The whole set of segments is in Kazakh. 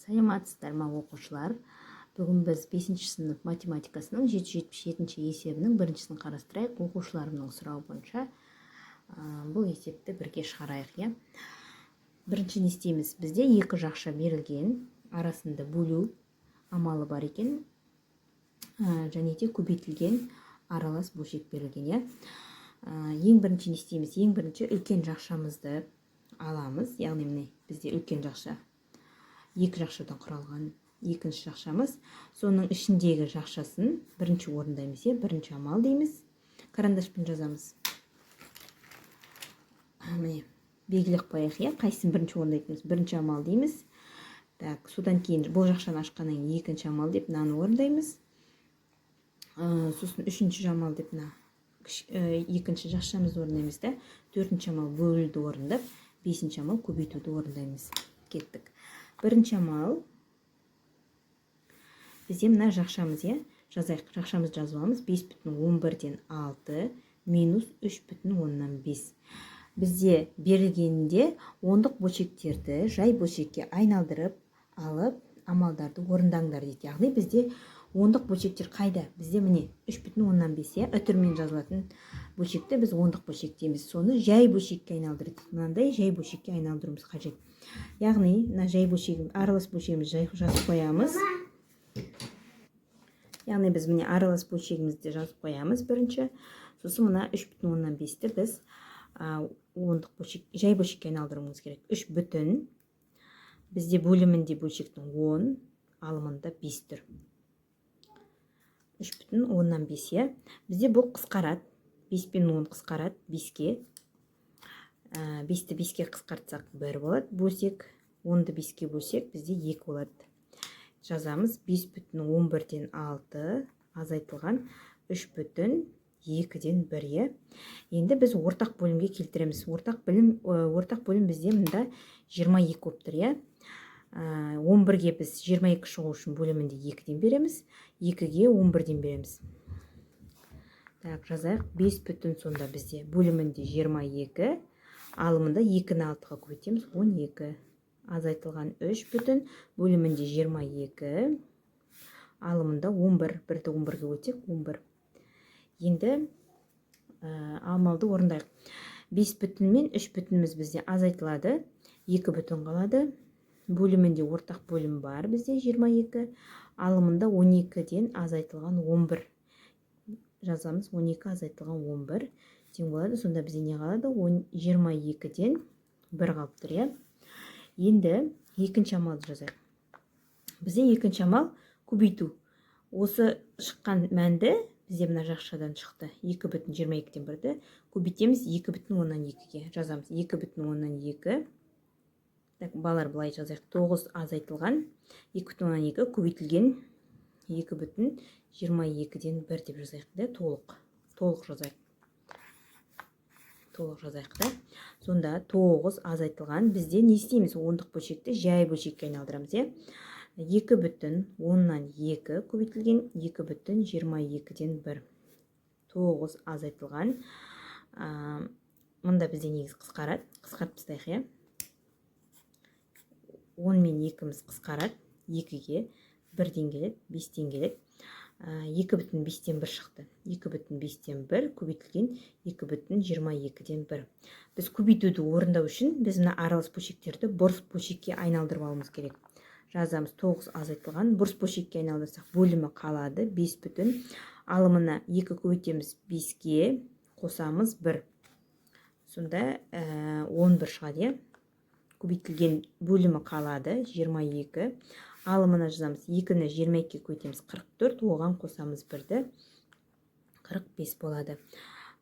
Саламатсыздар ма оқушылар? Бүгін біз 5 сынып математикасының 777 есебінің біріншісін қарастырайық. Оқушыларымның сұрауы бойынша бұл есепті бірге шығарайық, иә. Бірінші не істейміз? Бізде екі жақша берілген, арасында бөлу амалы бар екен, және де көбейтілген аралас бөлшек берілген, иә. Ең бірінші не істейміз? Ең бірінші үлкен жақшамызды аламыз, яғни міне бізде үлкен жақша екі жақшадан құралған екінші жақшамыз. Соның ішіндегі жақшасын бірінші орындаймыз, бірінші амал дейміз. Карандашпен жазамыз. Міне, белгілеп қояйық, қайсысын бірінші орындайтынымыз? Бірінші амал дейміз. Так, содан кейін бұл жақшаны ашқаннан кейін екінші амал деп мынаны орындаймыз. Сосын үшінші амал деп мына екінші жақшамызды орындаймыз да. Төртінші амал бөлуді орындап, бесінші амал көбейтуді орындаймыз. Кеттік. Бірінші амал бізде мына жақшамыз, жазайық. Жақшамыз жазып аламыз. 5,11-ден 6 минус 3,5. Бізде берілгенде ондық бөлшектерді жай бөлшекке айналдырып алып, амалдарды орындаңдар дейді. Яғни бізде ондық бөлшектер қайда? Бізде міне 3,5 үтірмен жазылатын бөлшекті біз ондық бөлшек дейміз. Соны жай бөлшекке айналдырдық. Мынандай жай бөлшекке айналдыруымыз қажет. Яғни мына жай бөлшегіміз, аралас бөлшегімізді жазып қоямыз. Яғни біз міне аралас бөлшегімізді жазып қоямыз бірінші. Сосын мына 3,5-ті біз ондық бөлшек, жай бөлшекке айналдыруымыз керек. 3 бүтін. Бізде бөлімінде бөлшектің 10, алымында 5 тұр. 3,5. Бізде бұл қысқарады. 5 пен 10 қысқарады 5-ке. 5-ті 5-ке қысқартсақ 1 болады. Бөлсек, 10-ды 5-ке бөлсек, бізде 2 болады. Жазамыз. 5,11-ден 6 азайтылған 3,2-ден 1. Енді біз ортақ бөлімге келтіреміз. Ортақ бөлім бізде мында 22 болып тұр, 11-ге біз 22 шығу үшін бөлімінде 2-ден береміз. 2-ге 11-ден береміз. Так, жазайық. 5 бүтін сонда бізде бөлімінде 22, алымында 2-ні 6-ға көбейтеміз. 12. Азайтылған 3 бүтін бөлімінде 22, алымында 11. 1-ді 11-ге өтсек 11. Енді амалды орындайық. 5 бүтін мен 3 бүтініміз бізде азайтылады. 2 бүтін қалады. Бөлімінде ортақ бөлім бар бізде 22, алымында 12-ден азайтылған 11. Жазамыз. 12 азайтылған 11 тең болады. Сонда бізде не қалады? 22-ден 1 қалып тұр, Енді екінші амалды жазайық. Бізде екінші амал көбейту. Осы шыққан мәнді бізде мына жақшадан шықты. 2,22-ден 1-ді көбейтеміз 2,2-ге. Жазамыз. 2,2. Так, балар былай жазайық. 9 азайтылған 2,2 көбейтілген 2,22-ден 1 деп жазайық. Толық жазайық. Толық жазайық да. Сонда 9 азайтылған бізде не істейміз? Ондық бөлшекті жай бөлшекке айналдырамыз, 2,10-2 көбейтілген 2,22-ден 1. 9 азайтылған. Мұнда бізде негіз қысқарады. Қысқарып тастайық, 10 мен 2-міз қысқарады. 2-ге 1-ден келеді, 5-ден келеді. 2,5-ден 1 шықты. 2,5-ден 1 көбейтілген 2,22-ден 1. Біз көбейтуді орындау үшін біз мына аралас бөлшектерді бұрыс бөлшекке айналдырып алуымыз керек. Жазамыз. 9 азайтылған. Бұрыс бөлшекке айналдырсақ бөлімі қалады. 5 бүтін. Алымына 2 көбейтеміз 5-ге, қосамыз 1. Сонда 11 шығады, Көбейтілген бөлімі қалады 22. Алымына жазамыз. 2-ні 22-ге көбейтеміз 44. Оған қосамыз 1-ді. 45 болады.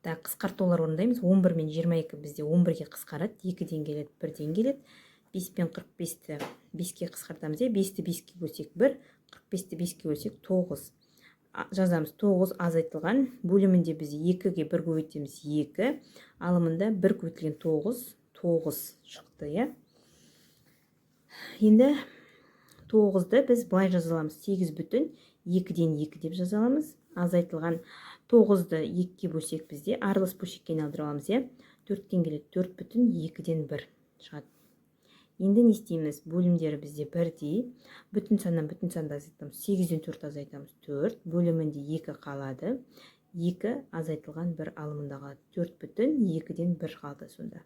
Так, қысқартулар орындаймыз. 11 мен 22 бізде 11-ге қысқарады. 2-ден келеді, 1-ден келеді. 5 пен 45-ті 5-ке қысқартамыз, 5-ті 5-ке бөлсек 1, 45-ті 5-ке бөлсек 9. Жазамыз. 9 азайтылған. Бөлімінде біз 2-ге 1 көбейтеміз 2. Алымында 1 көбейтілген 9 шықты, Енді 9-ды біз былай жазаламыз. 8 бүтін 2-ден 2 деп жазаламыз. Азайтылған 9-ды 2-ге бөлсек бізде аралас бөлшекке айналдыра аламыз, 4-тен келеді, 4 бүтін 2-ден 1 шығады. Енді не істейміз? Бөлімдері бізде бірдей. Бүтін саннан бүтін санды азайтамыз. 8-ден 4 азайтамыз. 4. Бөлімінде 2 қалады. 2 азайтылған 1 алымында қалады. 4 бүтін 2-ден 1 қалды сонда.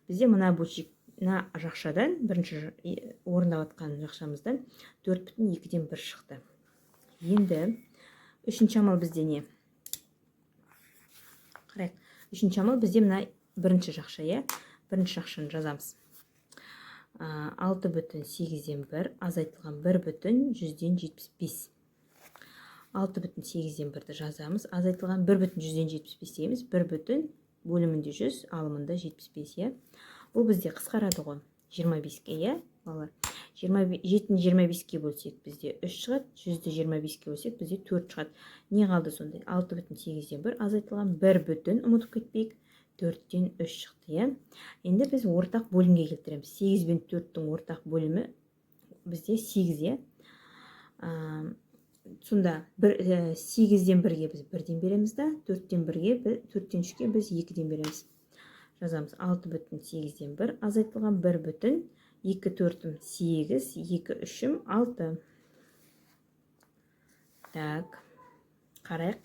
Бізде мына бөлшек, мына жақшадан, бірінші орындап атқан жақшамыздан 4 бүтін 2-ден 1 шықты. Енді үшінші амал бізде не? Қарайық. Үшінші амал бізде мына бірінші жақша, бірінші жақшаны жазамыз. 6 бүтін 8-ден 1 азайтылған 1 бүтін 100-ден 75. 6 бүтін 8-ден 1-ді жазамыз. Азайтылған 1 бүтін 100-ден 75 дейміз. 1 бүтін бөлімінде 100, алымында 75. Бұл бізде қысқарады ғой. 25-ке, балалар. 7-ні 25-ке бөлсек бізде 3 шығады. 100-ді 25-ке бөлсек бізде 4 шығады. Не қалды сондай? 6 бүтін 8-ден 1 азайтылған 1 бүтін, ұмытып кетпейік. 4-тен 3 шықты, Енді біз ортақ бөлімге келтіреміз. 8 бен 4-тің ортақ бөлімі бізде 8, Сонда 8-ден 1-ге біз 1-ден береміз да, 4-тен 3-ке біз 2-ден береміз. Жазамыз. 6 бүтін 8-ден 1 азайтылған 1 бүтін 2 4-ім 8, 2 3-ім 6. Так, қарайық.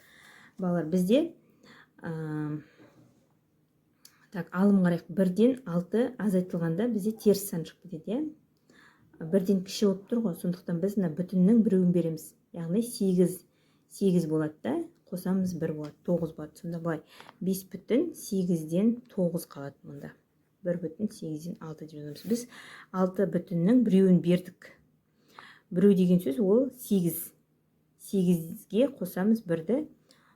Балалар, бізде алым қарайық. 1-ден 6 азайтылғанда бізде теріс сан шықты деді, 1-ден кіші болып тұр ғой. Сондықтан біз бүтіннің біреуін береміз. Яғни 8 болады да, қосамыз 1 болады, 9 болады. Сонда былай 5 бүтін 8-ден 9 қалады мұнда. 1 бүтін 8-ден 6 деп жазамыз. Біз 6 бүтіннің біреуін бердік. Біреу деген сөз ол 8. 8-ге қосамыз 1-ді.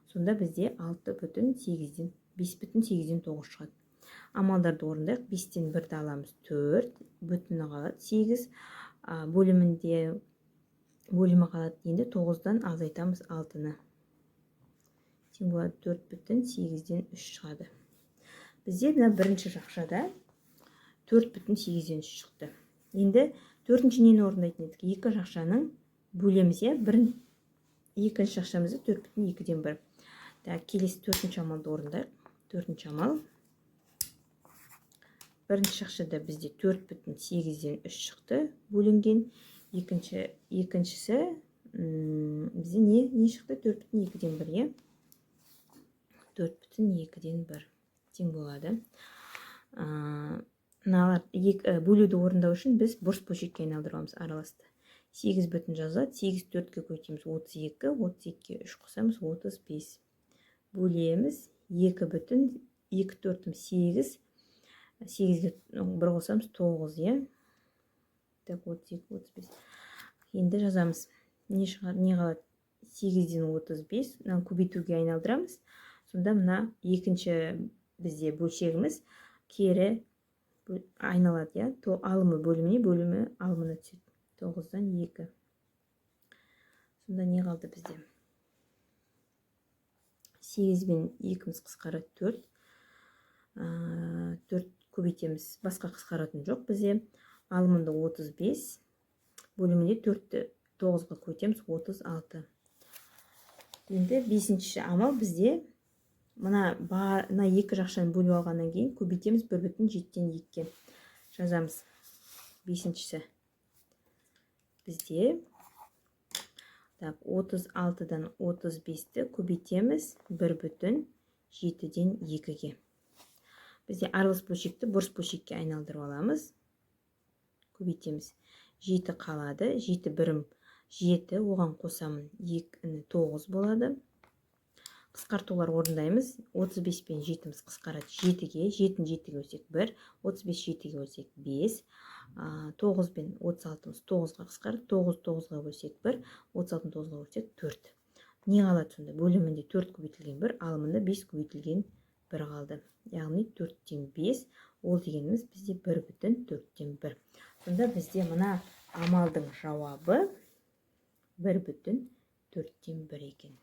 Сонда бізде 6 бүтін 8-ден 5 бүтін 8-ден 9 шығады. Амалдарды орындайық. 5-тен 1-ді аламыз 4, бүтіні қалады 8, бөлімі қалады. Енді 9-дан азайтамыз 6-ны. Тең болады 4 бүтін 8-ден 3 шығады. Бізде бірінші жақшада 4 бүтін 8-ден 3 шықты. Енді 4-ші нені орындайтын едік? Екі жақшаның бөлеміз, екінші жақшамызды 4 бүтін 2-ден 1. Келесі 4-ші амалды орындайық. 4-ші амал. Бірінші жақшада бізде 4 бүтін 8-ден 3 шықты бөлінген. Екіншісі бізде не шықты? 4 бүтін 2-ден 1, 4 бүтін 2-ден 1 тең болады. Бөлуді орындау үшін біз бұрыс бөлшекке айналдырамыз, араласты. 8 бүтін жазылады, 8 4-ке көйтеміз 32, 32-ке 3 қосамыз 35. Бөлеміз 2 бүтін 2 4-ім 8, 8-ге 1 қосамыз 9, Так, 32, 35. Енді жазамыз. Не қалады? 8-ден 35. Көбейтуге айналдырамыз. Сонда мына екінші бізде бөлшегіміз кері айналады, алымы бөліміне, бөлімі алымына түседі. 9-дан 2. Сонда не қалды бізде? 8 бен 2-міз қысқарады 4. 4 көбейтеміз. Басқа қысқаратын жоқ бізде. Алымында 35. Бөлімінде 4-ті 9-ға көйтеміз 36. Енді 5-ші амал бізде мына екі жақшаны бөліп алғаннан кейін көбейтеміз 1 бүтін 7-ден 2-ке. Жазамыз. 5-шісі. Бізде 36-дан 35-ті көбейтеміз 1 бүтін 7-ден 2-ге. Бізде аралас бөлшекті бұрыс бөлшекке айналдырып аламыз. Көбейтеміз. 7 қалады. 7 бірім 7, оған қосамын 2-ні 9 болады. Қысқартулар орындаймыз. 35 пен 7-міз қысқарады 7-ге. 7-ні 7-ге бөлсек 1, 35 7-ге бөлсек 5, 9 пен 36-мыз 9-ға қысқарады. 9 9-ға бөлсек 1, 36-ны 9-ға бөлсек 4. Не қалады сонда? Бөлімінде 4 көбейтілген 1, алымында 5 көбейтілген 1 қалды. Яғни 4-тен 5, ол дегеніміз бізде 1 бүтін 4-тен 1. Сонда бізде мына амалдың жауабы 1 бүтін 4-тен 1 екен.